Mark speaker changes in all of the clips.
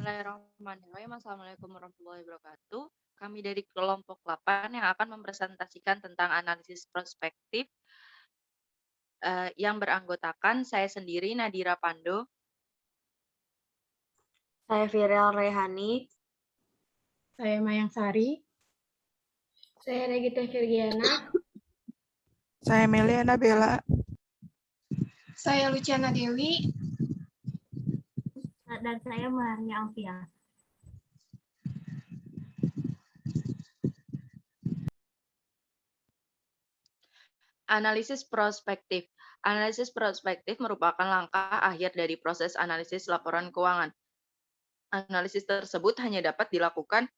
Speaker 1: Bismillahirrahmanirrahim. Assalamualaikum warahmatullahi wabarakatuh. Kami dari kelompok 8 yang akan mempresentasikan tentang analisis prospektif yang beranggotakan saya sendiri, Nadira Pando,
Speaker 2: Saya Viral Rehani.
Speaker 3: Saya Mayang Sari.
Speaker 4: Saya Regita Virgiana.
Speaker 5: Saya Meliana Bella.
Speaker 4: Saya Luciana Dewi.
Speaker 2: Dan saya Maria Alfia.
Speaker 1: Analisis prospektif. Analisis prospektif merupakan langkah akhir dari proses analisis laporan keuangan. Analisis tersebut hanya dapat dilakukan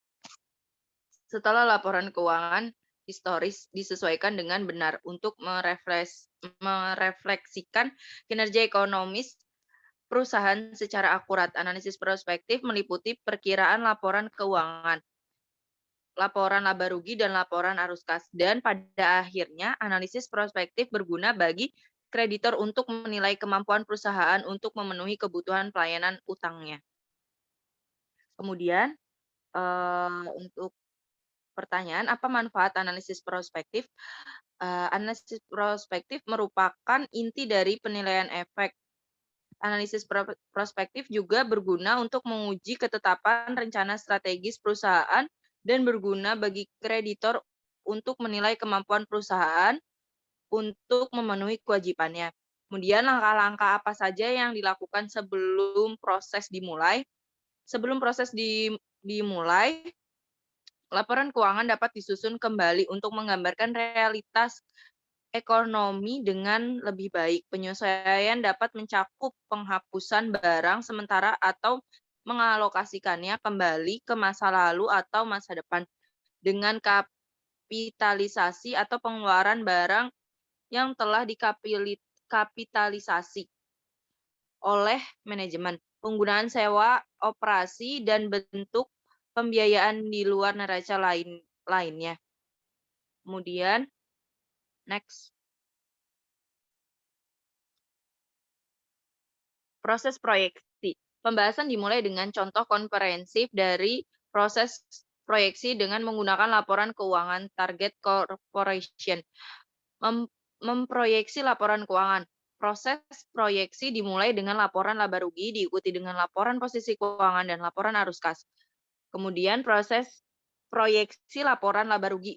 Speaker 1: setelah laporan keuangan historis disesuaikan dengan benar untuk merefleksikan kinerja ekonomis perusahaan secara akurat. Analisis prospektif meliputi perkiraan laporan keuangan, laporan laba rugi, dan laporan arus kas. Dan pada akhirnya, analisis prospektif berguna bagi kreditor untuk menilai kemampuan perusahaan untuk memenuhi kebutuhan pelayanan utangnya. Kemudian, untuk pertanyaan, apa manfaat analisis prospektif? Analisis prospektif merupakan inti dari penilaian efek. Analisis prospektif juga berguna untuk menguji ketetapan rencana strategis perusahaan dan berguna bagi kreditor untuk menilai kemampuan perusahaan untuk memenuhi kewajibannya. Kemudian langkah-langkah apa saja yang dilakukan sebelum proses dimulai? Sebelum proses dimulai, laporan keuangan dapat disusun kembali untuk menggambarkan realitas ekonomi dengan lebih baik. Penyesuaian dapat mencakup penghapusan barang sementara atau mengalokasikannya kembali ke masa lalu atau masa depan dengan kapitalisasi atau pengeluaran barang yang telah dikapitalisasi oleh manajemen. Penggunaan sewa, operasi, dan bentuk pembiayaan di luar neraca lainnya. Kemudian, next. Proses proyeksi. Pembahasan dimulai dengan contoh komprehensif dari proses proyeksi dengan menggunakan laporan keuangan target corporation. Memproyeksi laporan keuangan. Proses proyeksi dimulai dengan laporan laba rugi, diikuti dengan laporan posisi keuangan dan laporan arus kas. Kemudian proses proyeksi laporan laba rugi.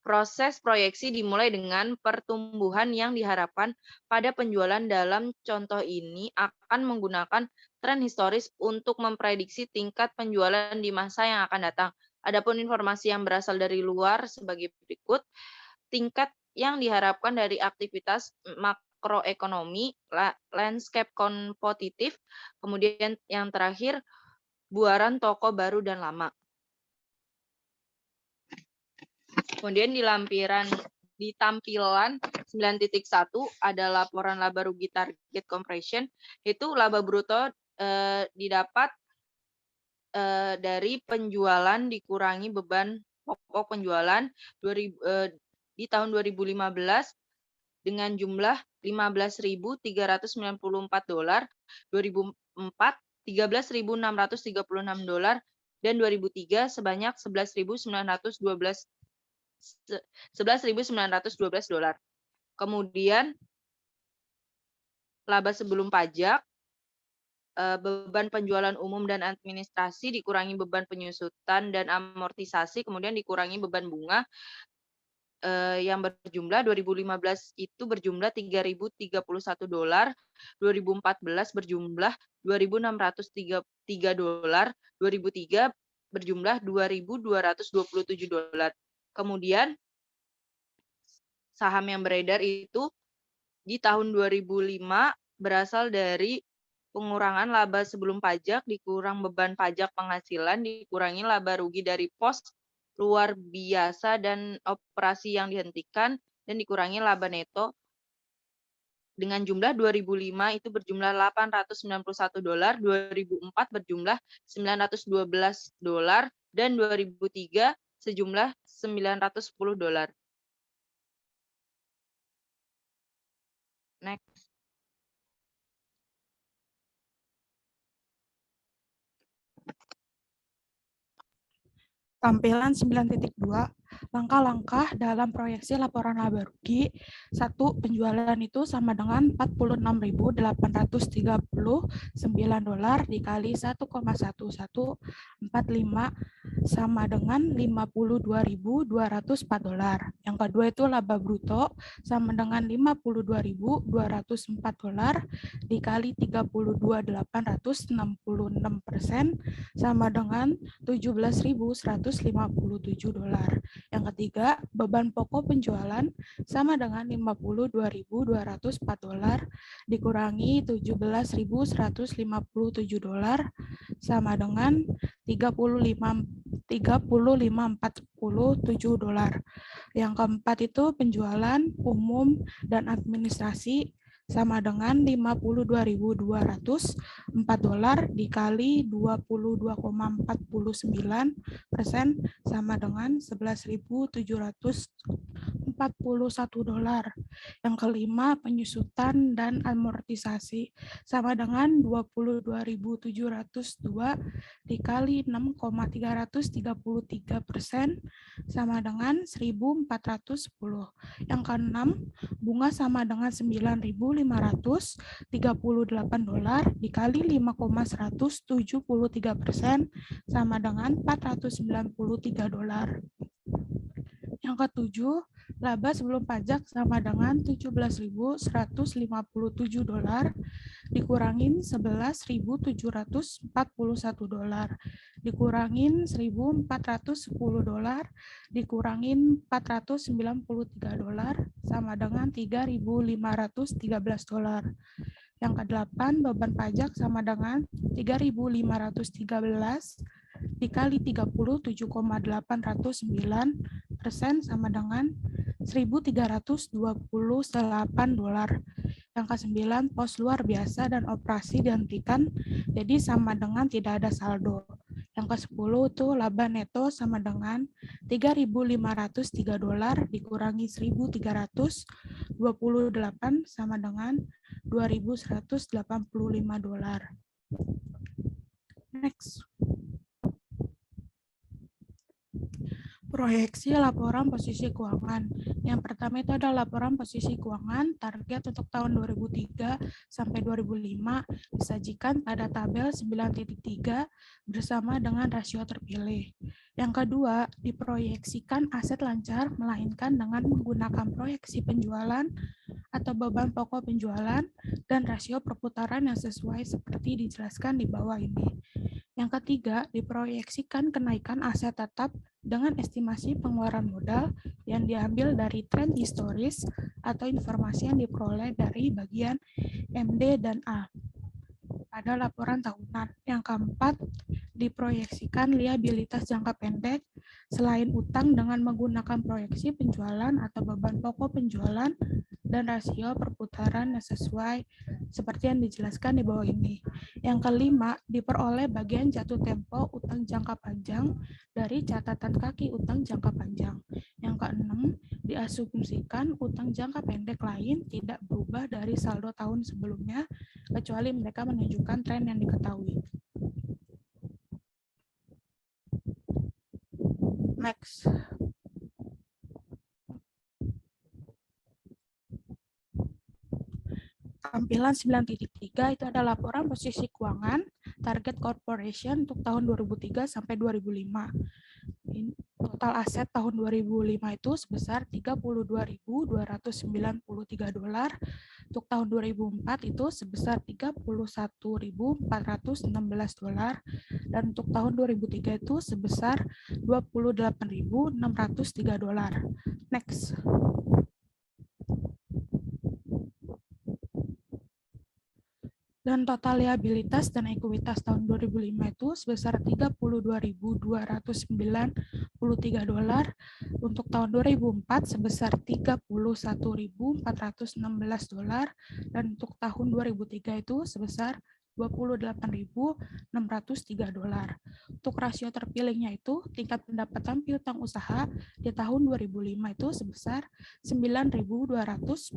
Speaker 1: Proses proyeksi dimulai dengan pertumbuhan yang diharapkan pada penjualan. Dalam contoh ini akan menggunakan tren historis untuk memprediksi tingkat penjualan di masa yang akan datang. Adapun informasi yang berasal dari luar sebagai berikut. Tingkat yang diharapkan dari aktivitas makroekonomi, landscape kompetitif, kemudian yang terakhir buaran toko baru dan lama. Kemudian di tampilan 9.1 ada laporan laba rugi target compression, itu laba bruto didapat dari penjualan dikurangi beban pokok penjualan di tahun 2015 dengan jumlah $15.394, 2004 $13.636, dan 2003 sebanyak $11.912. Kemudian laba sebelum pajak, beban penjualan umum dan administrasi dikurangi beban penyusutan dan amortisasi, kemudian dikurangi beban bunga yang berjumlah 2015 itu berjumlah $3.031, 2014 berjumlah $2.603, 2003 berjumlah $2.227. Kemudian saham yang beredar itu di tahun 2005 berasal dari pengurangan laba sebelum pajak, dikurang beban pajak penghasilan, dikurangi laba rugi dari pos luar biasa dan operasi yang dihentikan, dan dikurangi laba neto dengan jumlah 2005 itu berjumlah $891, 2004 berjumlah $912, dan 2003 sejumlah $910. Next.
Speaker 5: Tampilan 9.2, langkah-langkah dalam proyeksi laporan laba rugi. 1. Penjualan itu sama dengan $46.839 dikali 1,1145 sama dengan $52.204. Yang kedua itu laba bruto sama dengan $52.204 dikali 32.866% sama dengan $17.157. Yang ketiga, beban pokok penjualan sama dengan $52.204 dikurangi $17.157 sama dengan $35.47. Yang keempat itu penjualan umum dan administrasi sama dengan $52.204 dikali 22,49% sama dengan $11.741. Yang kelima, penyusutan dan amortisasi sama dengan $22.702 dikali 6,333% sama dengan $1.410. Yang keenam, bunga sama dengan $9.538 dikali 5,173% sama dengan $493. Yang ketujuh, laba sebelum pajak sama dengan $17.157 dikurangin $11.741 dikurangin $1.410 dikurangin $493 sama dengan $3.513. Yang kedelapan, beban pajak sama dengan $3.513 dikali 37,809% sama dengan $1.328. Yang kesembilan, pos luar biasa dan operasi dihentikan, jadi sama dengan tidak ada saldo. Yang ke-10 itu laba neto sama dengan $3.503 dikurangi 1.328 sama dengan $2.185. Next. Proyeksi laporan posisi keuangan. Yang pertama itu adalah laporan posisi keuangan target untuk tahun 2003 sampai 2005 disajikan pada tabel 9.3 bersama dengan rasio terpilih. Yang kedua, diproyeksikan aset lancar melainkan dengan menggunakan proyeksi penjualan atau beban pokok penjualan dan rasio perputaran yang sesuai seperti dijelaskan di bawah ini. Yang ketiga, diproyeksikan kenaikan aset tetap dengan estimasi pengeluaran modal yang diambil dari tren historis atau informasi yang diperoleh dari bagian MD dan A pada laporan tahunan. Yang keempat, diproyeksikan liabilitas jangka pendek selain utang dengan menggunakan proyeksi penjualan atau beban pokok penjualan dan rasio perputaran yang sesuai seperti yang dijelaskan di bawah ini. Yang kelima, diperoleh bagian jatuh tempo utang jangka panjang dari catatan kaki utang jangka panjang. Yang keenam, diasumsikan utang jangka pendek lain tidak berubah dari saldo tahun sebelumnya, kecuali mereka menunjukkan tren yang diketahui. Next. Tampilan 9.3 itu ada laporan posisi keuangan target corporation untuk tahun 2003 sampai 2005. Total aset tahun 2005 itu sebesar $32.293. Untuk tahun 2004 itu sebesar $31.416 dan untuk tahun 2003 itu sebesar $28.603. Next. Dan total liabilitas dan ekuitas tahun 2005 itu sebesar $32.293. Untuk tahun 2004 sebesar $31.416 dan untuk tahun 2003 itu sebesar $28.603. Untuk rasio terpilihnya itu tingkat pendapatan piutang usaha di tahun 2005 itu sebesar 9.246,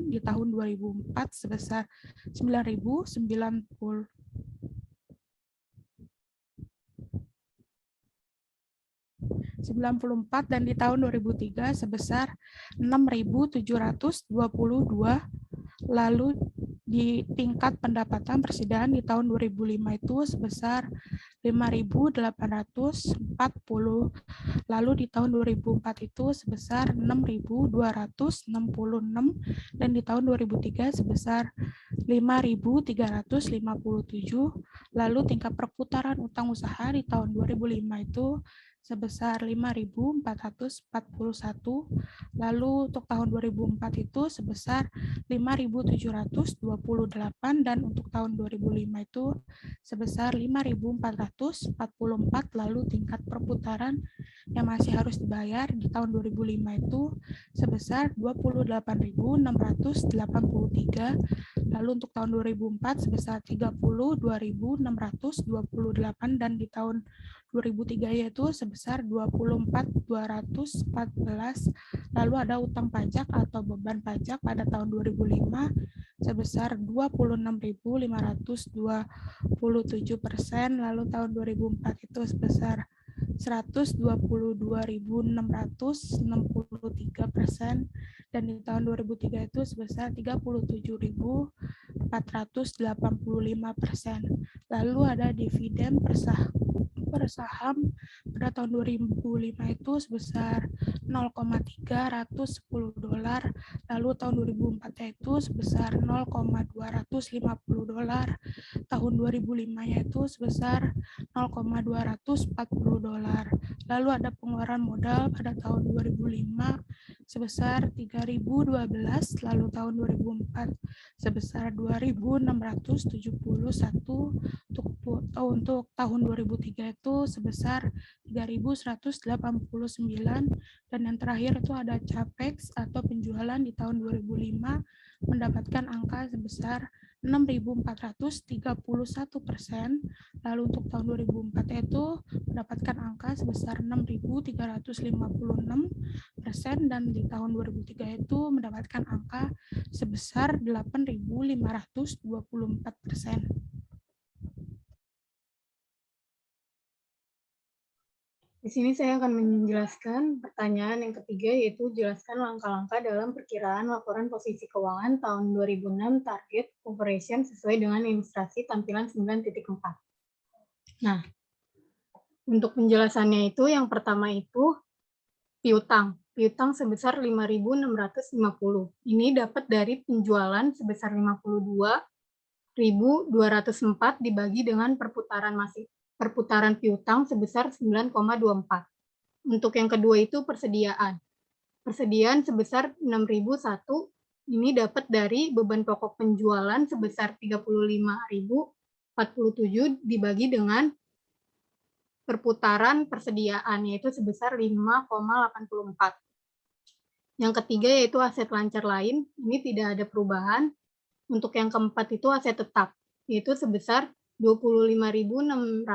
Speaker 5: di tahun 2004 sebesar 9.090. 94 dan di tahun 2003 sebesar 6.722. Lalu di tingkat pendapatan presiden di tahun 2005 itu sebesar 5.840. Lalu di tahun 2004 itu sebesar 6.266 dan di tahun 2003 sebesar 5.357. Lalu tingkat perputaran utang usaha di tahun 2005 itu sebesar 5.441. Lalu untuk tahun 2004 itu sebesar 5.728 dan untuk tahun 2005 itu sebesar 5.444. Lalu tingkat perputaran yang masih harus dibayar di tahun 2005 itu sebesar 28.683. Lalu untuk tahun 2004 sebesar 32.628 dan di tahun 2003 yaitu sebesar 24.214. Lalu ada utang pajak atau beban pajak pada tahun 2005 sebesar 26.527%. Lalu tahun 2004 itu sebesar 122.663% dan di tahun 2003 itu sebesar 37.485%. Lalu ada dividen per saham pada tahun 2005 itu sebesar $0,310. Lalu tahun 2004 itu sebesar $0,250. Tahun 2005 yaitu sebesar $0,240. Lalu ada pengeluaran modal pada tahun 2005 sebesar 3.012, lalu tahun 2004 sebesar 2.671, untuk tahun 2003 itu sebesar 3.189, dan yang terakhir itu ada capex atau penjualan di tahun 2005 mendapatkan angka sebesar 6.431%, lalu untuk tahun 2004 itu mendapatkan angka sebesar 6.356%, dan di tahun 2003 itu mendapatkan angka sebesar 8.524%.
Speaker 3: Di sini saya akan menjelaskan pertanyaan yang ketiga, yaitu jelaskan langkah-langkah dalam perkiraan laporan posisi keuangan tahun 2006 target operation sesuai dengan ilustrasi tampilan 9.4. Nah, untuk penjelasannya itu yang pertama itu piutang. Piutang sebesar 5.650. Ini dapat dari penjualan sebesar 52.204 dibagi dengan perputaran piutang sebesar 9,24. Untuk yang kedua itu persediaan. Persediaan sebesar 6.001, ini dapat dari beban pokok penjualan sebesar 35.047 dibagi dengan perputaran persediaan, yaitu sebesar 5,84. Yang ketiga yaitu aset lancar lain, ini tidak ada perubahan. Untuk yang keempat itu aset tetap, yaitu sebesar 25.629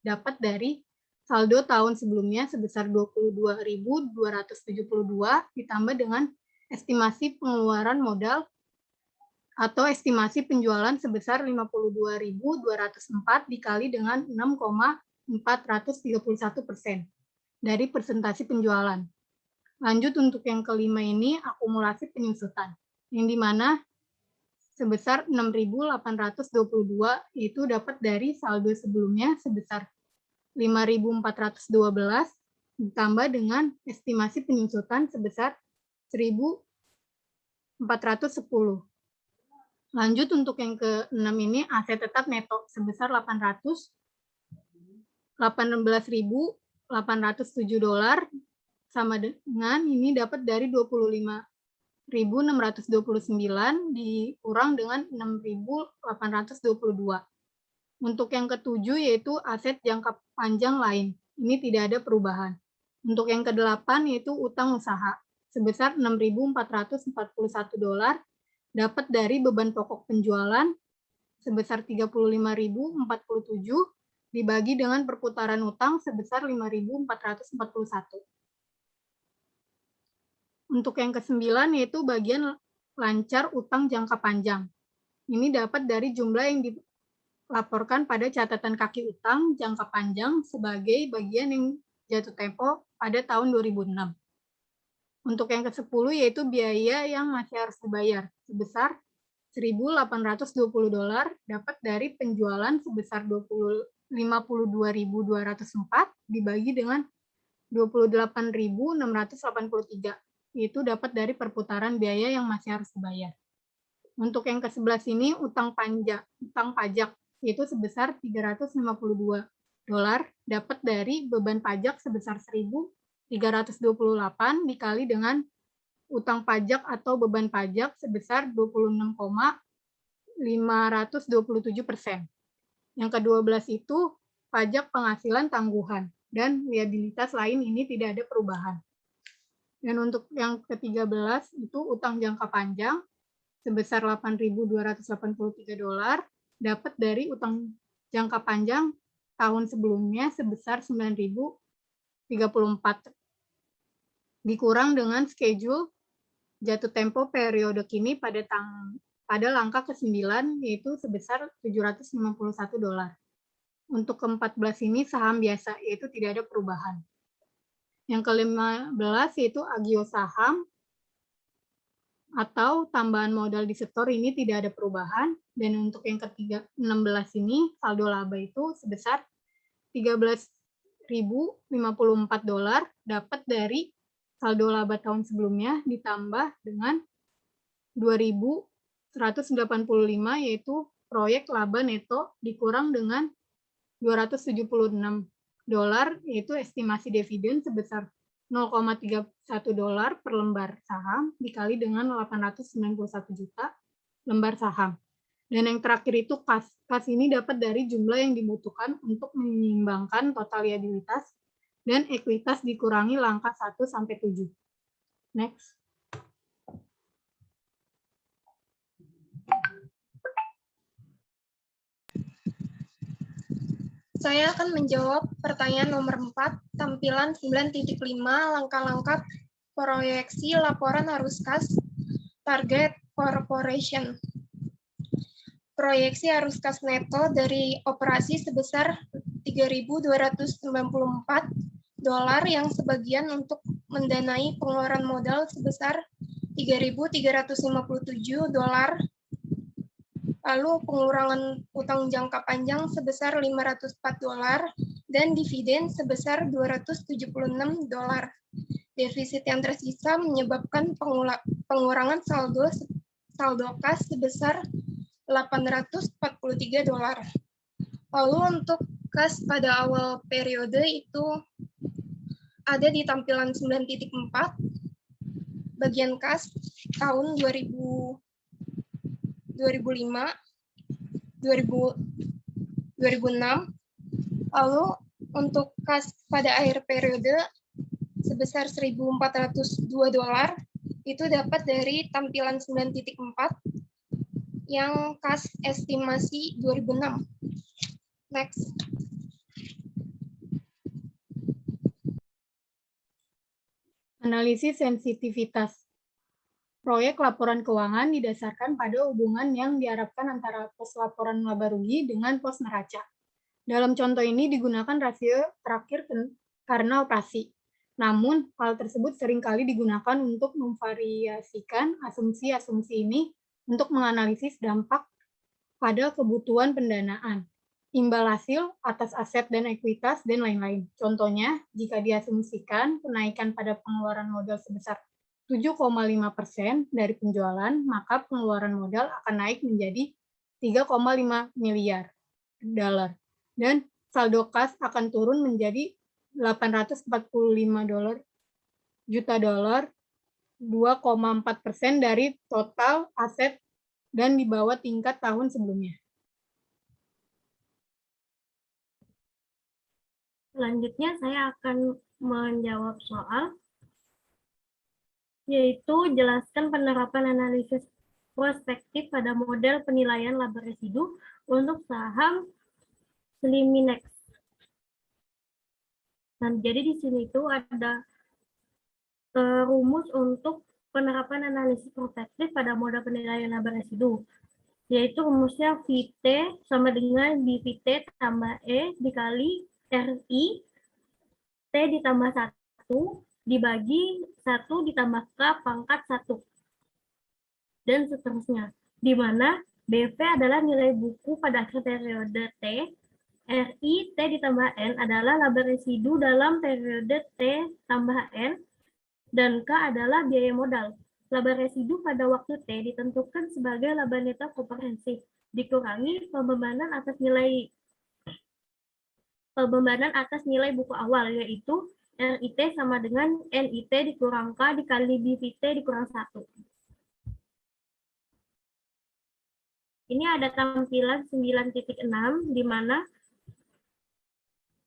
Speaker 3: dapat dari saldo tahun sebelumnya sebesar 22.272 ditambah dengan estimasi pengeluaran modal atau estimasi penjualan sebesar 52.204 dikali dengan 6,431% dari persentase penjualan. Lanjut untuk yang kelima ini akumulasi penyusutan, yang dimana sebesar 6.822 itu dapat dari saldo sebelumnya sebesar 5.412 ditambah dengan estimasi penyusutan sebesar 1.410. Lanjut untuk yang ke-6 ini aset tetap neto sebesar $18.807 sama dengan ini dapat dari 25.629 dikurang dengan 6.822. Untuk yang ketujuh yaitu aset jangka panjang lain. Ini tidak ada perubahan. Untuk yang ke-8 yaitu utang usaha sebesar $6.441 dapat dari beban pokok penjualan sebesar 35.047 dibagi dengan perputaran utang sebesar 5.441. Untuk yang ke-9 yaitu bagian lancar utang jangka panjang. Ini dapat dari jumlah yang dilaporkan pada catatan kaki utang jangka panjang sebagai bagian yang jatuh tempo pada tahun 2006. Untuk yang ke-10 yaitu biaya yang masih harus dibayar sebesar $1.820 dapat dari penjualan sebesar 52.204 dibagi dengan 28.683, yaitu dapat dari perputaran biaya yang masih harus dibayar. Untuk yang ke-11 ini utang pajak yaitu sebesar $352 dapat dari beban pajak sebesar 1.328 dikali dengan utang pajak atau beban pajak sebesar 26,527%. Yang ke-12 itu pajak penghasilan tangguhan dan liabilitas lain ini tidak ada perubahan. Dan untuk yang ke-13 itu utang jangka panjang sebesar $8.283 dapat dari utang jangka panjang tahun sebelumnya sebesar 9.034 dikurang dengan schedule jatuh tempo periode kini pada langkah ke-9 yaitu sebesar $751. Untuk ke-14 ini saham biasa yaitu tidak ada perubahan. Yang ke-15 yaitu agio saham atau tambahan modal di setor ini tidak ada perubahan. Dan untuk yang ke-16 ini saldo laba itu sebesar $13.054 dapat dari saldo laba tahun sebelumnya ditambah dengan 2.185 yaitu proyek laba neto dikurang dengan $276 yaitu estimasi dividen sebesar $0,31 per lembar saham dikali dengan 891 juta lembar saham. Dan yang terakhir itu kas. Kas ini dapat dari jumlah yang dibutuhkan untuk menyeimbangkan total liabilitas dan ekuitas dikurangi langkah 1 sampai 7. Next.
Speaker 4: Saya akan menjawab pertanyaan nomor 4, tampilan 9.5, langkah-langkah proyeksi laporan arus kas target corporation. Proyeksi arus kas neto dari operasi sebesar $3.294 yang sebagian untuk mendanai pengeluaran modal sebesar $3.357, lalu pengurangan utang jangka panjang sebesar $504 dan dividen sebesar $276. Defisit yang tersisa menyebabkan pengurangan saldo kas sebesar $843. Lalu untuk kas pada awal periode itu ada di tampilan 9.4, bagian kas tahun 2005, 2006. Lalu untuk kas pada akhir periode sebesar $1.402 itu dapat dari tampilan 9.4 yang kas estimasi 2006. Next.
Speaker 3: Analisis sensitivitas. Proyek laporan keuangan didasarkan pada hubungan yang diharapkan antara pos laporan laba rugi dengan pos neraca. Dalam contoh ini digunakan rasio terakhir karena operasi. Namun, hal tersebut seringkali digunakan untuk memvariasikan asumsi-asumsi ini untuk menganalisis dampak pada kebutuhan pendanaan, imbal hasil atas aset dan ekuitas, dan lain-lain. Contohnya, jika diasumsikan kenaikan pada pengeluaran modal sebesar 7,5% dari penjualan, maka pengeluaran modal akan naik menjadi $3,5 miliar. Dan saldo kas akan turun menjadi $845 juta, 2,4% dari total aset dan di bawah tingkat tahun sebelumnya.
Speaker 2: Selanjutnya saya akan menjawab soal yaitu jelaskan penerapan analisis prospektif pada model penilaian laba residu untuk saham Sliminex. Nah, jadi di sini itu ada rumus untuk penerapan analisis prospektif pada model penilaian laba residu, yaitu rumusnya VT sama dengan BVT tambah E dikali RI T ditambah 1 dibagi 1 ditambah K pangkat 1. Dan seterusnya. Di mana BV adalah nilai buku pada akhir periode T, RI T ditambah N adalah laba residu dalam periode T tambah N, dan K adalah biaya modal. Laba residu pada waktu T ditentukan sebagai laba neto komprehensif, dikurangi pembebanan atas nilai buku awal, yaitu RIT sama dengan NIT dikurang K dikali BVT dikurang 1. Ini ada tampilan 9.6 di mana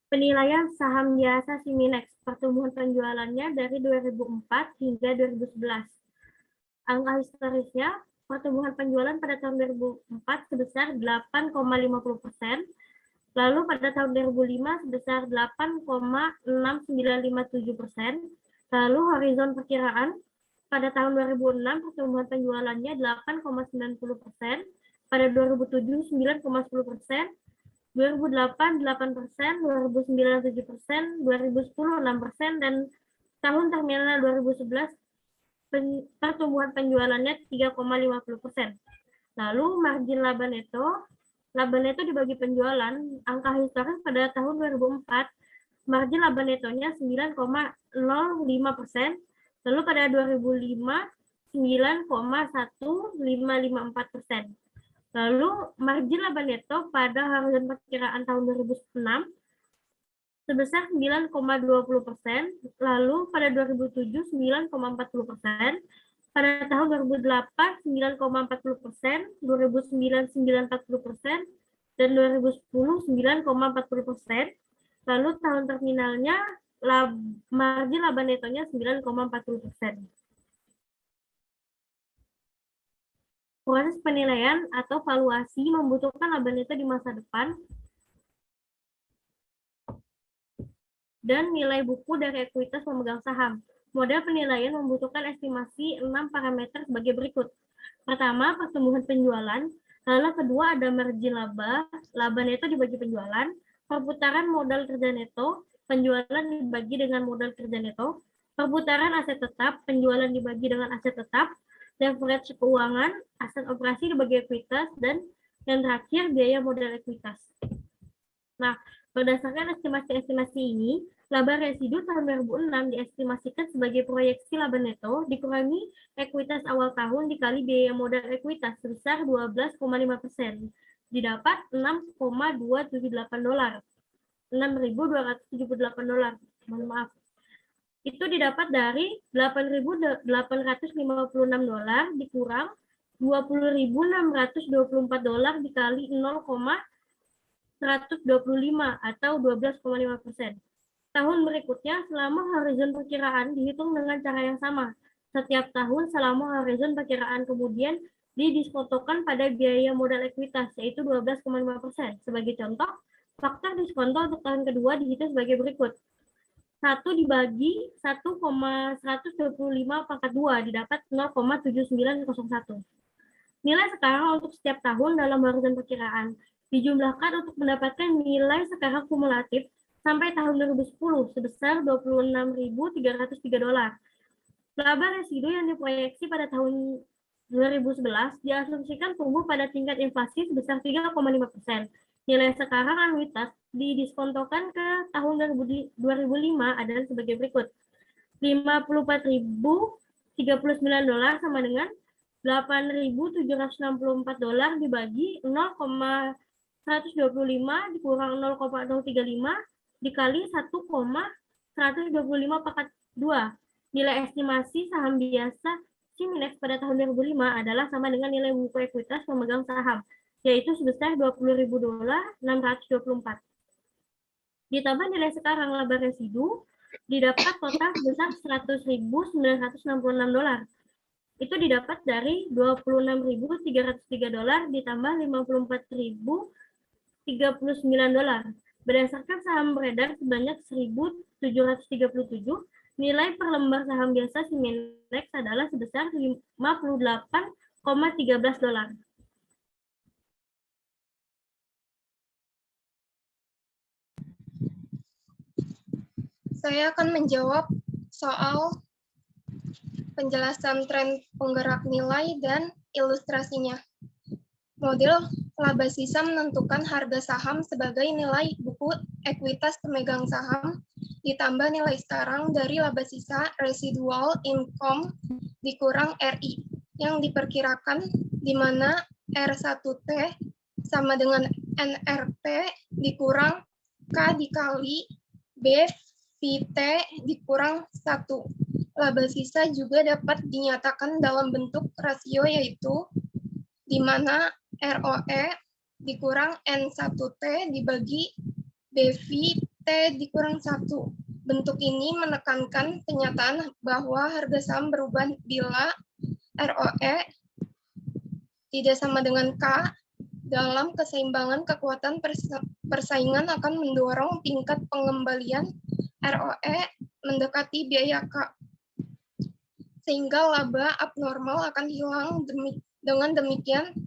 Speaker 2: penilaian saham biasa Siminex, pertumbuhan penjualannya dari 2004 hingga 2011. Angka historisnya, pertumbuhan penjualan pada tahun 2004 sebesar 8,50%, lalu pada tahun 2005 sebesar 8,6957%, lalu horizon perkiraan pada tahun 2006 pertumbuhan penjualannya 8,90%, pada 2007 9,10%, 2008 8%, 2009 7%, 2010 6%, dan tahun terminal 2011 pertumbuhan penjualannya 3,50%. Lalu margin laba neto dibagi penjualan, angka historis pada tahun 2004, margin laba netonya 9,05%, lalu pada 2005 9,1554%. Lalu margin laba neto pada horizon perkiraan tahun 2006 sebesar 9,20%, lalu pada 2007 9,40%, pada tahun 2008 9,40%, 2009 9,40%, dan 2010 9,40%. Lalu tahun terminalnya margin laba netonya 9,40%. Proses penilaian atau valuasi membutuhkan laba neto di masa depan dan nilai buku dari ekuitas pemegang saham. Model penilaian membutuhkan estimasi 6 parameter sebagai berikut. Pertama, pertumbuhan penjualan. Lalu kedua ada margin laba neto dibagi penjualan, perputaran modal kerja neto, penjualan dibagi dengan modal kerja neto, perputaran aset tetap, penjualan dibagi dengan aset tetap, leverage keuangan, aset operasi dibagi ekuitas, dan yang terakhir biaya modal ekuitas. Nah, berdasarkan estimasi-estimasi ini, laba residu tahun 2006 diestimasikan sebagai proyeksi laba neto dikurangi ekuitas awal tahun dikali biaya modal ekuitas sebesar 12,5%. Didapat $6,278. $6.278. Mohon maaf. Itu didapat dari $8.856 dikurang $20.624 dikali 0,125 atau 12,5%. Tahun berikutnya, selama horizon perkiraan dihitung dengan cara yang sama. Setiap tahun selama horizon perkiraan kemudian didiskontokan pada biaya modal ekuitas, yaitu 12,5%. Sebagai contoh, faktor diskonto untuk tahun kedua dihitung sebagai berikut. 1 dibagi 1,125 pangkat 2 didapat 0,7901. Nilai sekarang untuk setiap tahun dalam horizon perkiraan dijumlahkan untuk mendapatkan nilai sekarang kumulatif sampai tahun 2010 sebesar $26.303. Laba residu yang diproyeksi pada tahun 2011 diasumsikan tumbuh pada tingkat inflasi sebesar 3,5%. Nilai sekarang anuitas didiskontokan ke tahun 2005 adalah sebagai berikut. $54.039 sama dengan $8.764 dibagi 0,125 dikurang 0,035 dikali 1,125 pangkat 2. Nilai estimasi saham biasa Siminex pada tahun 2005 adalah sama dengan nilai buku ekuitas pemegang saham, yaitu sebesar $20.624. Ditambah nilai sekarang laba residu, didapat total sebesar $100.966. Itu didapat dari $26.303 ditambah $54.039. Berdasarkan saham beredar sebanyak 1.737, nilai per lembar saham biasa Siminex adalah sebesar $58,13.
Speaker 4: Saya akan menjawab soal penjelasan tren penggerak nilai dan ilustrasinya. Model laba sisa menentukan harga saham sebagai nilai buku ekuitas pemegang saham ditambah nilai sekarang dari laba sisa residual income dikurang RI yang diperkirakan di mana R1T sama dengan NRT dikurang K dikali BVT dikurang 1. Laba sisa juga dapat dinyatakan dalam bentuk rasio yaitu di mana ROE dikurang N1T dibagi BVT dikurang 1. Bentuk ini menekankan kenyataan bahwa harga saham berubah bila ROE tidak sama dengan K. Dalam keseimbangan kekuatan persaingan akan mendorong tingkat pengembalian ROE mendekati biaya K. Sehingga laba abnormal akan hilang. Dengan demikian,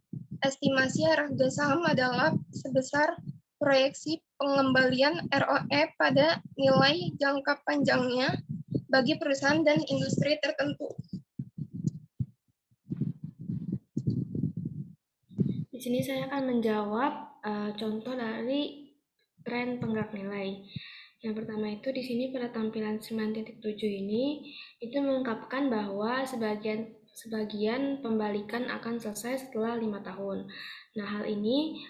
Speaker 4: estimasi harga saham adalah sebesar proyeksi pengembalian ROE pada nilai jangka panjangnya bagi perusahaan dan industri tertentu.
Speaker 2: Di sini saya akan menjawab contoh dari tren penggerak nilai. Yang pertama itu di sini pada tampilan 9.7 ini itu mengungkapkan bahwa sebagian pembalikan akan selesai setelah 5 tahun. Nah, hal ini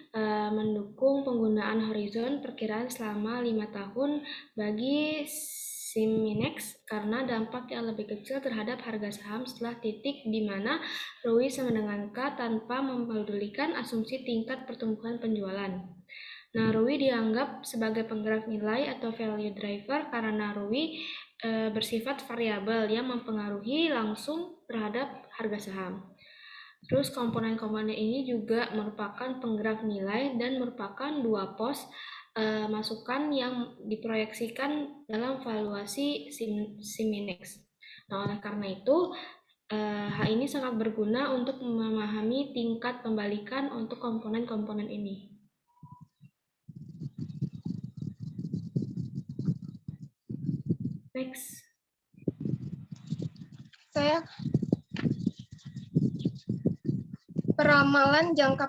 Speaker 2: mendukung penggunaan horizon perkiraan selama 5 tahun bagi Siminex karena dampak yang lebih kecil terhadap harga saham setelah titik di mana ROI sama dengan K tanpa mempedulikan asumsi tingkat pertumbuhan penjualan. Nah, ROI dianggap sebagai penggerak nilai atau value driver karena ROI bersifat variabel yang mempengaruhi langsung terhadap harga saham. Terus komponen-komponen ini juga merupakan penggerak nilai dan merupakan dua pos masukan yang diproyeksikan dalam valuasi Siminex. Nah, oleh karena itu, hal ini sangat berguna untuk memahami tingkat pembalikan untuk komponen-komponen ini. Next.
Speaker 4: Peramalan jangka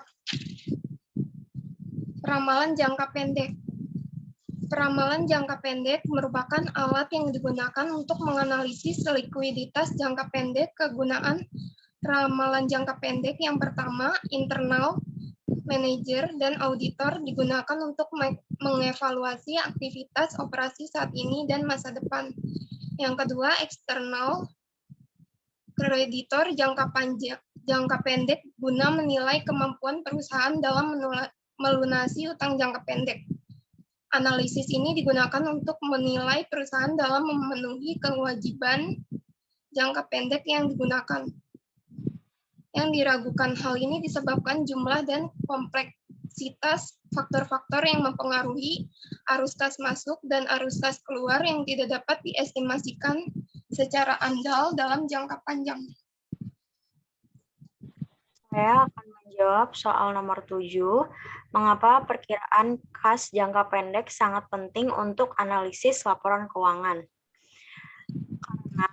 Speaker 4: pendek. Peramalan jangka pendek merupakan alat yang digunakan untuk menganalisis likuiditas jangka pendek. Kegunaan ramalan jangka pendek yang pertama, internal manajer dan auditor digunakan untuk mengevaluasi aktivitas operasi saat ini dan masa depan. Yang kedua, eksternal kreditor jangka pendek guna menilai kemampuan perusahaan dalam melunasi utang jangka pendek. Analisis ini digunakan untuk menilai perusahaan dalam memenuhi kewajiban jangka pendek yang digunakan. Yang diragukan hal ini disebabkan jumlah dan kompleksitas faktor-faktor yang mempengaruhi arus kas masuk dan arus kas keluar yang tidak dapat diestimasikan secara andal dalam jangka panjang.
Speaker 6: Saya akan menjawab soal nomor 7, mengapa perkiraan kas jangka pendek sangat penting untuk analisis laporan keuangan. Karena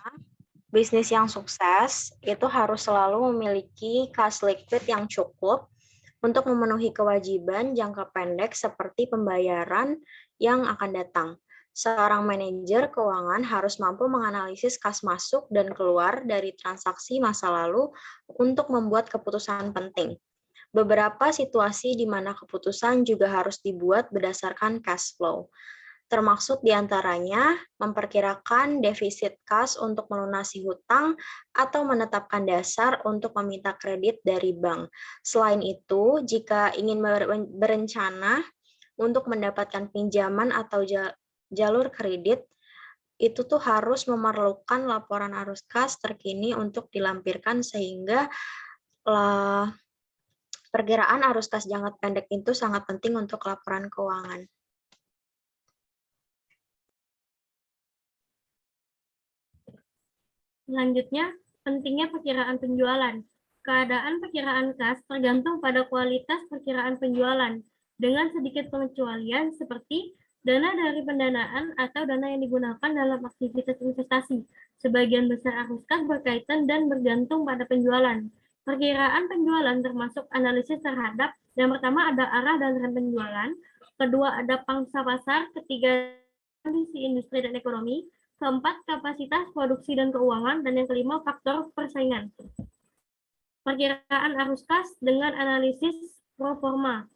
Speaker 6: bisnis yang sukses itu harus selalu memiliki kas liquid yang cukup untuk memenuhi kewajiban jangka pendek seperti pembayaran yang akan datang. Seorang manajer keuangan harus mampu menganalisis kas masuk dan keluar dari transaksi masa lalu untuk membuat keputusan penting. Beberapa situasi di mana keputusan juga harus dibuat berdasarkan cash flow, termasuk diantaranya memperkirakan defisit kas untuk melunasi hutang atau menetapkan dasar untuk meminta kredit dari bank. Selain itu, jika ingin berencana untuk mendapatkan pinjaman atau jalur kredit, itu tuh harus memerlukan laporan arus kas terkini untuk dilampirkan sehingga perkiraan arus kas jangka pendek itu sangat penting untuk laporan keuangan.
Speaker 2: Selanjutnya, pentingnya perkiraan penjualan. Keadaan perkiraan kas tergantung pada kualitas perkiraan penjualan, dengan sedikit pengecualian seperti Dana dari pendanaan atau dana yang digunakan dalam aktivitas investasi. Sebagian besar arus kas berkaitan dan bergantung pada penjualan. Perkiraan penjualan termasuk analisis terhadap yang pertama ada arah dan tren penjualan, kedua ada pangsa pasar, ketiga kondisi industri dan ekonomi, keempat kapasitas produksi dan keuangan, dan yang kelima faktor persaingan. Perkiraan arus kas dengan analisis pro forma.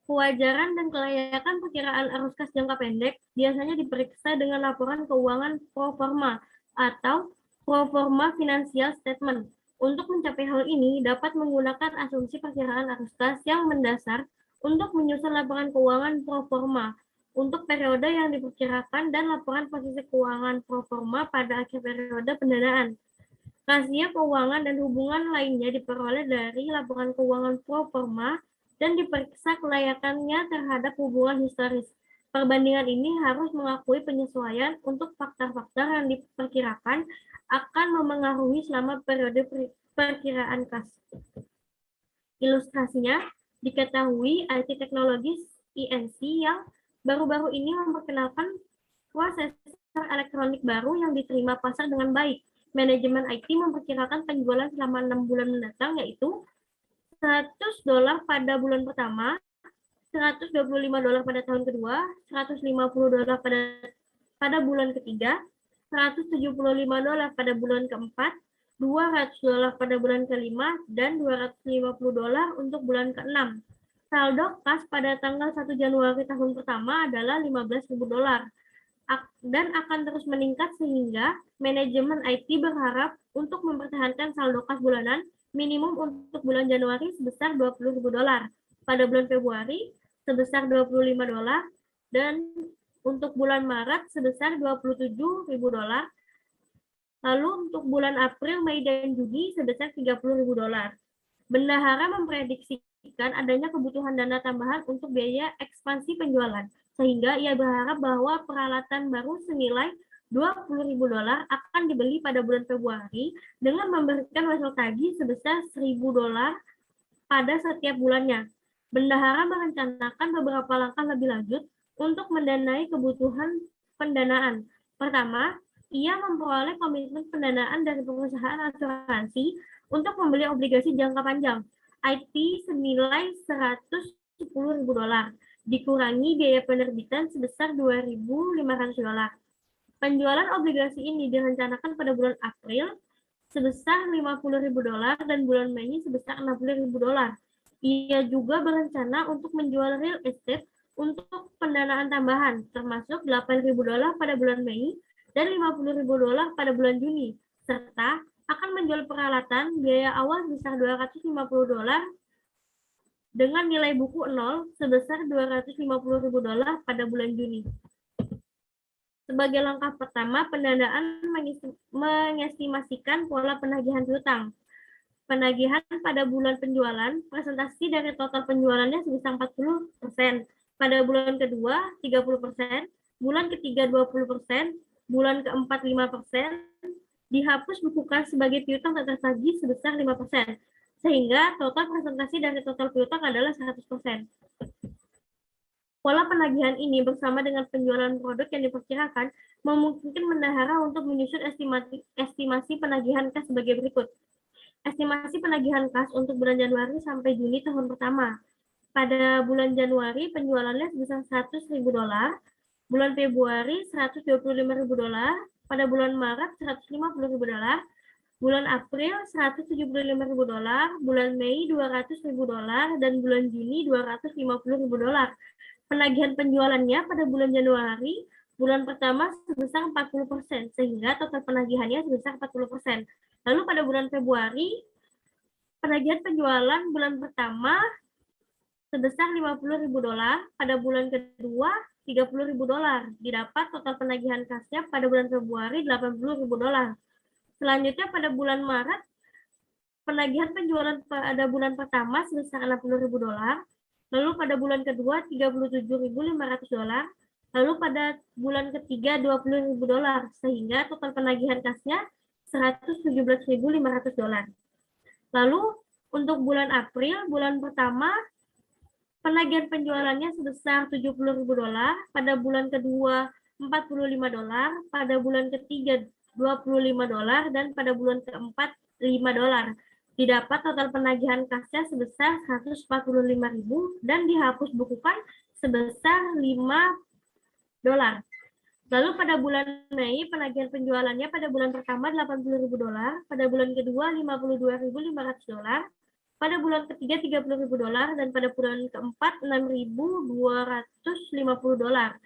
Speaker 2: Kewajaran dan kelayakan perkiraan arus kas jangka pendek biasanya diperiksa dengan laporan keuangan pro forma atau pro forma financial statement. Untuk mencapai hal ini, dapat menggunakan asumsi perkiraan arus kas yang mendasar untuk menyusun laporan keuangan pro forma untuk periode yang diperkirakan dan laporan posisi keuangan pro forma pada akhir periode pendanaan. Rasio keuangan dan hubungan lainnya diperoleh dari laporan keuangan pro forma dan diperiksa kelayakannya terhadap hubungan historis. Perbandingan ini harus mengakui penyesuaian untuk faktor-faktor yang diperkirakan akan memengaruhi selama periode perkiraan kas. Ilustrasinya, diketahui IT Technologies INC yang baru-baru ini memperkenalkan prosesor elektronik baru yang diterima pasar dengan baik. Manajemen IT memperkirakan penjualan selama 6 bulan mendatang yaitu $100 pada bulan pertama, $125 pada tahun kedua, $150 pada bulan ketiga, $175 pada bulan keempat, $200 pada bulan kelima, dan $250 untuk bulan keenam. Saldo kas pada tanggal 1 Januari tahun pertama adalah $15.000 dan akan terus meningkat sehingga manajemen IT berharap untuk mempertahankan saldo kas bulanan minimum untuk bulan Januari sebesar $20.000, pada bulan Februari sebesar $25, dan untuk bulan Maret sebesar $27.000, lalu untuk bulan April, Mei, dan Juni sebesar $30.000. Bendahara memprediksikan adanya kebutuhan dana tambahan untuk biaya ekspansi penjualan, sehingga ia berharap bahwa peralatan baru senilai $20.000 akan dibeli pada bulan Februari dengan memberikan hasil tagih sebesar $1.000 pada setiap bulannya. Bendahara merencanakan beberapa langkah lebih lanjut untuk mendanai kebutuhan pendanaan. Pertama, ia memperoleh komitmen pendanaan dari perusahaan asuransi untuk membeli obligasi jangka panjang IT senilai $110.000, dikurangi biaya penerbitan sebesar $2.500. Penjualan obligasi ini direncanakan pada bulan April sebesar $50.000 dan bulan Mei sebesar $60.000. Ia juga berencana untuk menjual real estate untuk pendanaan tambahan, termasuk $8.000 pada bulan Mei dan $50.000 pada bulan Juni, serta akan menjual peralatan biaya awal sebesar $250 dengan nilai buku 0 sebesar $250.000 pada bulan Juni. Sebagai langkah pertama, pendanaan mengestimasikan pola penagihan piutang. Penagihan pada bulan penjualan, presentasi dari total penjualannya sebesar 40%, pada bulan kedua 30%, bulan ketiga 20%, bulan keempat 5%, dihapus buku kas sebagai piutang tak tertagih sebesar 5%, sehingga total presentasi dari total piutang adalah 100%. Pola penagihan ini bersama dengan penjualan produk yang diperkirakan memungkinkan bendahara untuk menyusun estimasi penagihan kas sebagai berikut. Estimasi penagihan kas untuk bulan Januari sampai Juni tahun pertama. Pada bulan Januari penjualannya sebesar $100.000, bulan Februari $125.000, pada bulan Maret $150.000, bulan April $175.000, bulan Mei $200.000, dan bulan Juni $250.000. Penagihan penjualannya pada bulan Januari, bulan pertama sebesar 40%, sehingga total penagihannya sebesar 40%. Lalu pada bulan Februari, penagihan penjualan bulan pertama sebesar $50.000, pada bulan kedua $30.000. Didapat total penagihan kasnya pada bulan Februari $80.000. Selanjutnya pada bulan Maret, penagihan penjualan pada bulan pertama sebesar $60.000, lalu pada bulan kedua $37.500, lalu pada bulan ketiga $20.000, sehingga total penagihan kasnya $117.500. Lalu untuk bulan April, bulan pertama Penagihan penjualannya sebesar $70.000, pada bulan kedua $45, pada bulan ketiga $25, dan pada bulan keempat $5. Didapat total penagihan kasnya sebesar $145.000 dan dihapus bukukan sebesar $5. Lalu pada bulan Mei, penagihan penjualannya pada bulan pertama $80.000, pada bulan kedua $52.500, pada bulan ketiga $30.000, dan pada bulan keempat $6.250.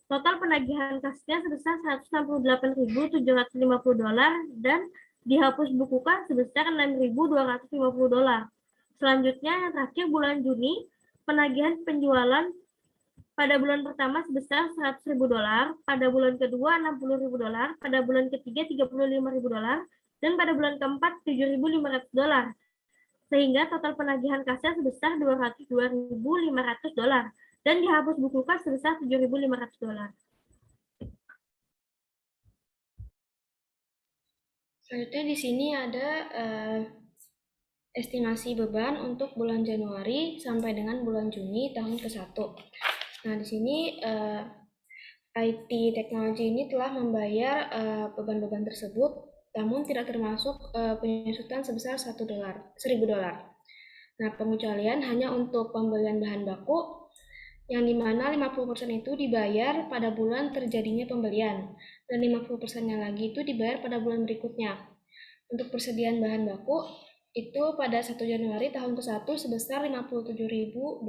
Speaker 2: Total penagihan kasnya sebesar $168.750 dan dihapus bukukan sebesar $6.250. Selanjutnya, yang terakhir bulan Juni, penagihan penjualan pada bulan pertama sebesar $100.000, pada bulan kedua $60.000, pada bulan ketiga $35.000, dan pada bulan keempat $7.500. Sehingga total penagihan kasnya sebesar $202.500 dan dihapus bukukan sebesar $7.500.
Speaker 7: Selanjutnya di sini ada estimasi beban untuk bulan Januari sampai dengan bulan Juni tahun ke-1. Nah, di sini IT teknologi ini telah membayar beban-beban tersebut, namun tidak termasuk penyusutan sebesar $1.000. Nah, pengecualian hanya untuk pembelian bahan baku, yang dimana 50% itu dibayar pada bulan terjadinya pembelian, dan 50%-nya lagi itu dibayar pada bulan berikutnya. Untuk persediaan bahan baku, itu pada 1 Januari tahun ke-1 sebesar $57.000.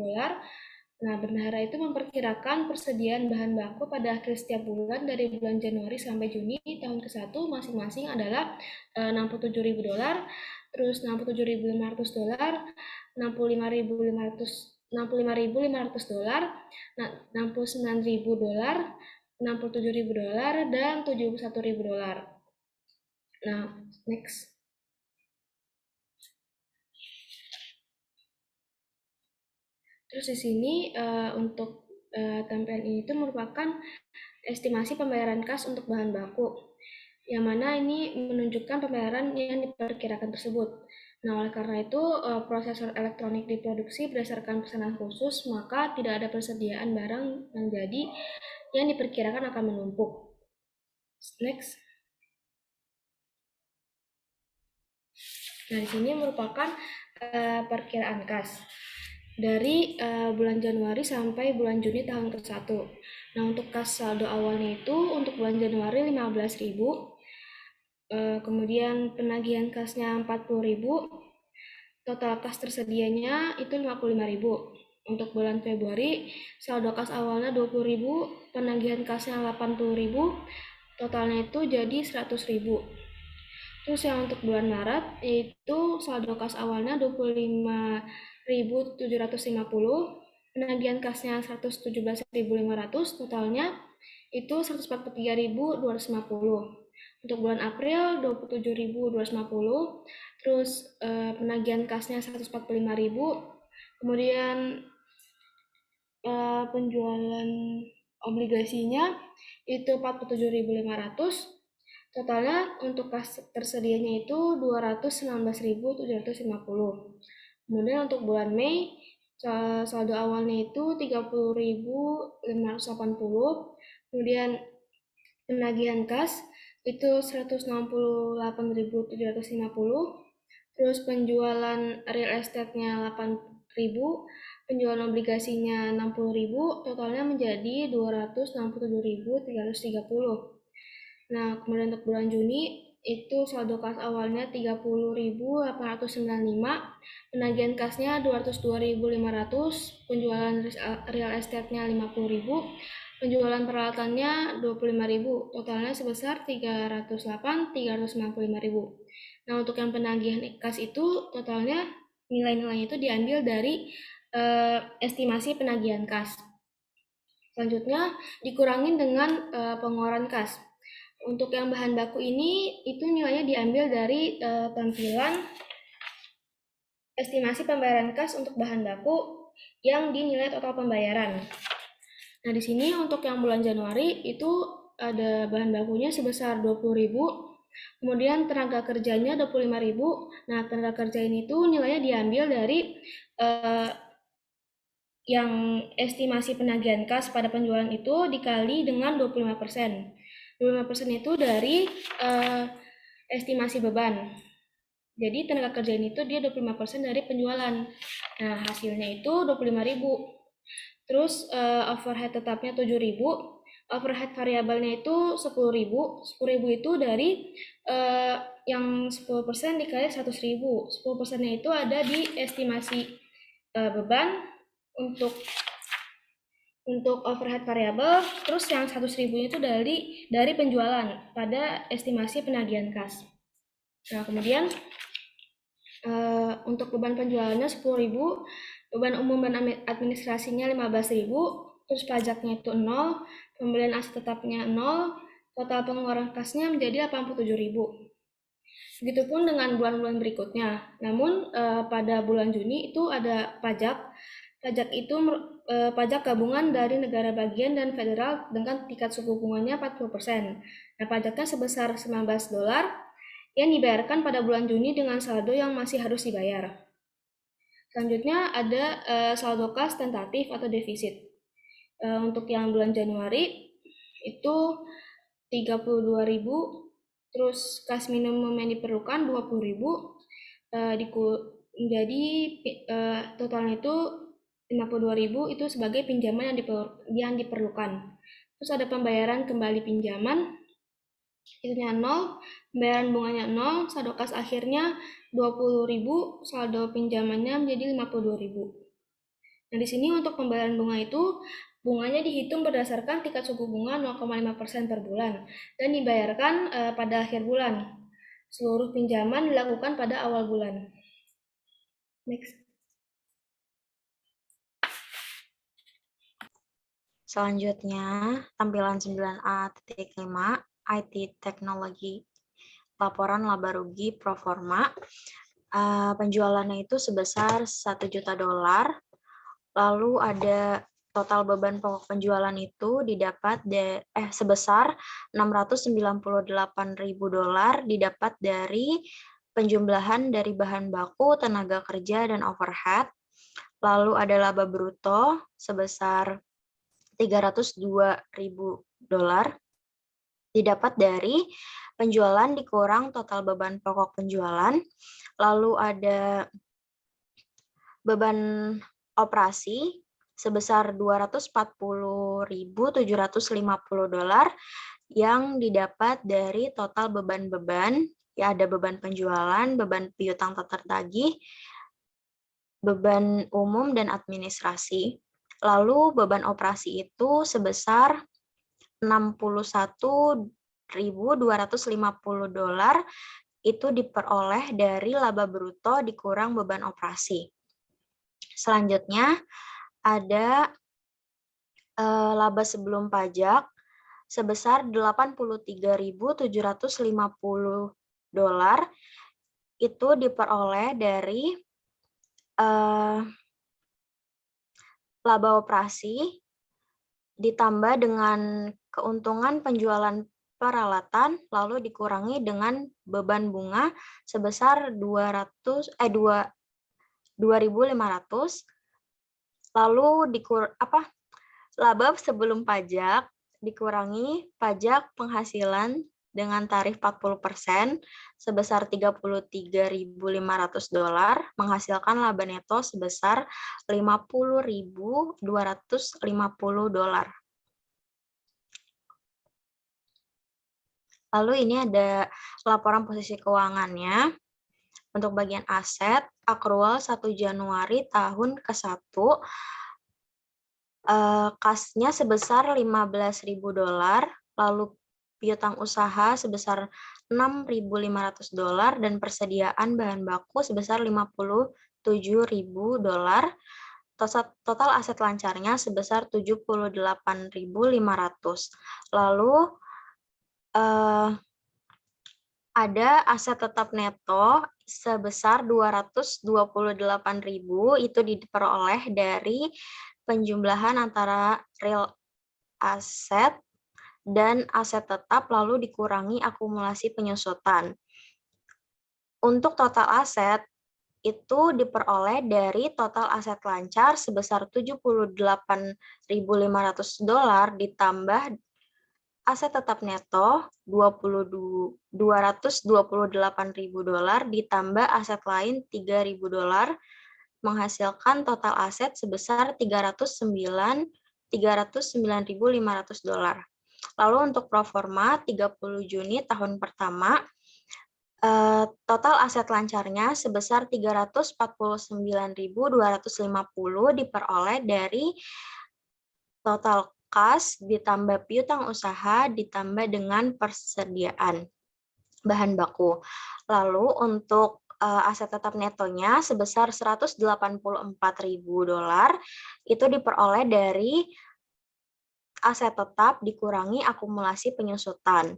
Speaker 7: Nah, bendahara itu memperkirakan persediaan bahan baku pada akhir setiap bulan dari bulan Januari sampai Juni tahun ke-1 masing-masing adalah $67.000, terus $67.500, $65.500, nah, $69.000, $67.000, dan $71.000. Nah, next. Terus di sini untuk tampilan ini itu merupakan estimasi pembayaran kas untuk bahan baku, yang mana ini menunjukkan pembayaran yang diperkirakan tersebut. Nah, oleh karena itu prosesor elektronik diproduksi berdasarkan pesanan khusus, maka tidak ada persediaan barang yang jadi yang diperkirakan akan menumpuk. Next. Nah, di sini merupakan perkiraan kas dari bulan Januari sampai bulan Juni tahun ke-1. Nah, untuk kas saldo awalnya itu untuk bulan Januari 15.000, kemudian penagihan kasnya 40.000, total kas tersedianya itu 55.000. Untuk bulan Februari, saldo kas awalnya 20.000, penagihan kasnya 80.000, totalnya itu jadi 100.000. Terus yang untuk bulan Maret, yaitu saldo kas awalnya 25.750, penagihan kasnya 117.500, totalnya itu 143.250. Untuk bulan April 27.250, terus penagihan kasnya 145.000, kemudian penjualan obligasinya itu 47.500, totalnya untuk kas tersedianya itu 219.750. Kemudian untuk bulan Mei, saldo awalnya itu 30.580, kemudian penagihan kas itu 168.750, terus penjualan real estate-nya 8.000, penjualan obligasinya 60.000, totalnya menjadi 267.330. Nah, kemudian untuk bulan Juni itu saldo kas awalnya 30.895, penagihan kasnya 202.500, penjualan real estate-nya 50.000, penjualan peralatannya 25.000, totalnya sebesar 308.395.000. Nah, untuk yang penagihan kas itu totalnya nilai-nilainya itu diambil dari estimasi penagihan kas. Selanjutnya dikurangin dengan pengeluaran kas. Untuk yang bahan baku ini itu nilainya diambil dari tampilan estimasi pembayaran kas untuk bahan baku yang dinilai total pembayaran. Nah, di sini untuk yang bulan Januari itu ada bahan bakunya sebesar 20.000, kemudian tenaga kerjanya 25.000. Nah, tenaga kerja ini tuh nilainya diambil dari yang estimasi penagihan kas pada penjualan itu dikali dengan 25%. 25% itu dari estimasi beban. Jadi tenaga kerja ini tuh dia 25% dari penjualan. Nah, hasilnya itu 25.000. Terus overhead tetapnya 7.000. Overhead variabelnya itu 10.000. 10.000 itu dari yang 10% dikali 100.000. 10%-nya itu ada di estimasi beban untuk overhead variabel, terus yang 100.000 itu dari penjualan pada estimasi penagihan kas. Nah, kemudian untuk beban penjualannya 10.000, beban umum dan administrasinya 15.000, terus pajaknya itu 0, pembelian aset tetapnya 0, total pengeluaran kasnya menjadi 87.000. Begitupun dengan bulan-bulan berikutnya. Namun pada bulan Juni itu ada pajak. Pajak itu pajak gabungan dari negara bagian dan federal dengan tingkat suku bunganya 40%. Nah, pajaknya sebesar $19 yang dibayarkan pada bulan Juni dengan saldo yang masih harus dibayar. Selanjutnya ada saldo kas tentatif atau defisit. Untuk yang bulan Januari itu 32.000, terus kas minimum yang diperlukan 20.000, jadi totalnya itu 52.000 itu sebagai pinjaman yang diperlukan. Terus ada pembayaran kembali pinjaman, itunya 0, pembayaran bunganya 0, saldo kas akhirnya 20.000, saldo pinjamannya menjadi 52.000. Nah, di sini untuk pembayaran bunga itu, bunganya dihitung berdasarkan tingkat suku bunga 0,5% per bulan dan dibayarkan pada akhir bulan. Seluruh pinjaman dilakukan pada awal bulan. Next.
Speaker 6: Selanjutnya, tampilan 9A.5, IT Teknologi, laporan laba rugi pro forma. Penjualannya itu sebesar $1 juta. Lalu ada total beban pokok penjualan itu didapat sebesar $698.000 didapat dari penjumlahan dari bahan baku, tenaga kerja, dan overhead. Lalu ada laba bruto sebesar $302.000 didapat dari penjualan dikurang total beban pokok penjualan. Lalu ada beban operasi sebesar $240.750 yang didapat dari total beban-beban, ya ada beban penjualan, beban piutang tak tertagih, beban umum dan administrasi. Lalu beban operasi itu sebesar $61.250 itu diperoleh dari laba bruto dikurang beban operasi. Selanjutnya ada laba sebelum pajak sebesar $83.750 itu diperoleh dari laba operasi ditambah dengan keuntungan penjualan peralatan lalu dikurangi dengan beban bunga sebesar 2.500, lalu laba sebelum pajak dikurangi pajak penghasilan dengan tarif 40% sebesar $33.500 menghasilkan laba neto sebesar $50.250. Lalu ini ada laporan posisi keuangannya. Untuk bagian aset, akrual 1 Januari tahun ke-1, kasnya sebesar $15.000, lalu piutang usaha sebesar $6.500 dan persediaan bahan baku sebesar $57.000. Total aset lancarnya sebesar $78.500. Lalu ada aset tetap neto sebesar $228.000 itu diperoleh dari penjumlahan antara real aset dan aset tetap lalu dikurangi akumulasi penyusutan. Untuk total aset itu diperoleh dari total aset lancar sebesar $78.500 ditambah aset tetap neto $228.000 ditambah aset lain $3.000 menghasilkan total aset sebesar $309.500. Lalu untuk proforma 30 Juni tahun pertama, total aset lancarnya sebesar 349.250 diperoleh dari total kas ditambah piutang usaha ditambah dengan persediaan bahan baku. Lalu untuk aset tetap netonya sebesar $184.000 itu diperoleh dari aset tetap dikurangi akumulasi penyusutan.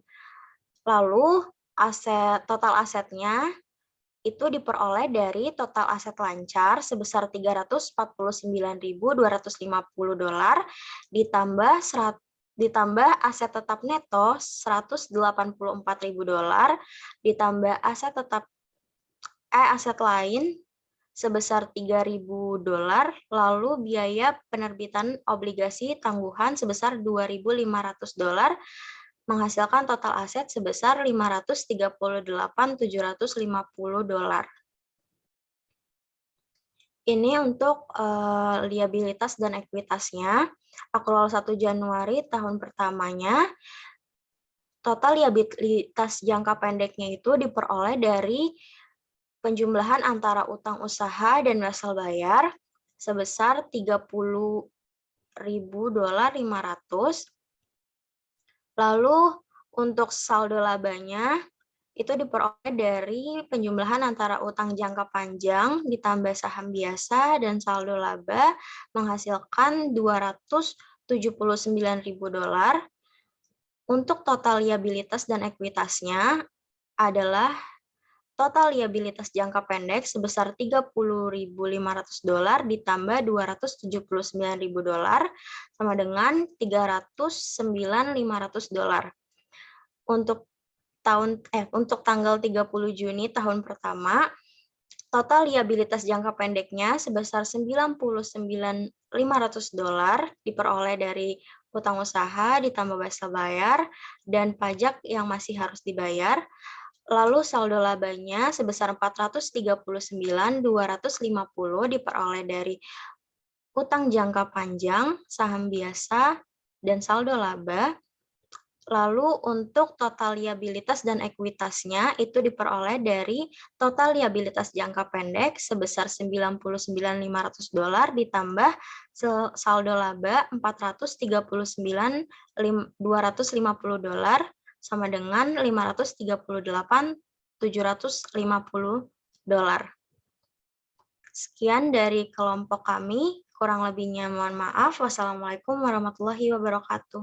Speaker 6: Lalu total asetnya itu diperoleh dari total aset lancar sebesar $349.250 ditambah aset tetap neto $184.000 ditambah aset lain sebesar $3.000, lalu biaya penerbitan obligasi tangguhan sebesar $2.500 menghasilkan total aset sebesar $538.750. Ini untuk liabilitas dan ekuitasnya. Akrual 1 Januari tahun pertamanya, total liabilitas jangka pendeknya itu diperoleh dari penjumlahan antara utang usaha dan wesel bayar sebesar $30.500. Lalu untuk saldo labanya itu diperoleh dari penjumlahan antara utang jangka panjang ditambah saham biasa dan saldo laba menghasilkan $279.000. Untuk total liabilitas dan ekuitasnya adalah total liabilitas jangka pendek sebesar $30.500 ditambah $279.000 sama dengan $309.500. Untuk tanggal 30 Juni tahun pertama, total liabilitas jangka pendeknya sebesar $99.500 diperoleh dari utang usaha ditambah wesel bayar dan pajak yang masih harus dibayar. Lalu saldo labanya sebesar $439.250 diperoleh dari utang jangka panjang, saham biasa, dan saldo laba. Lalu untuk total liabilitas dan ekuitasnya itu diperoleh dari total liabilitas jangka pendek sebesar $99.500 ditambah saldo laba $439.250 sama dengan $538.750. Sekian dari kelompok kami, kurang lebihnya mohon maaf. Wassalamualaikum warahmatullahi wabarakatuh.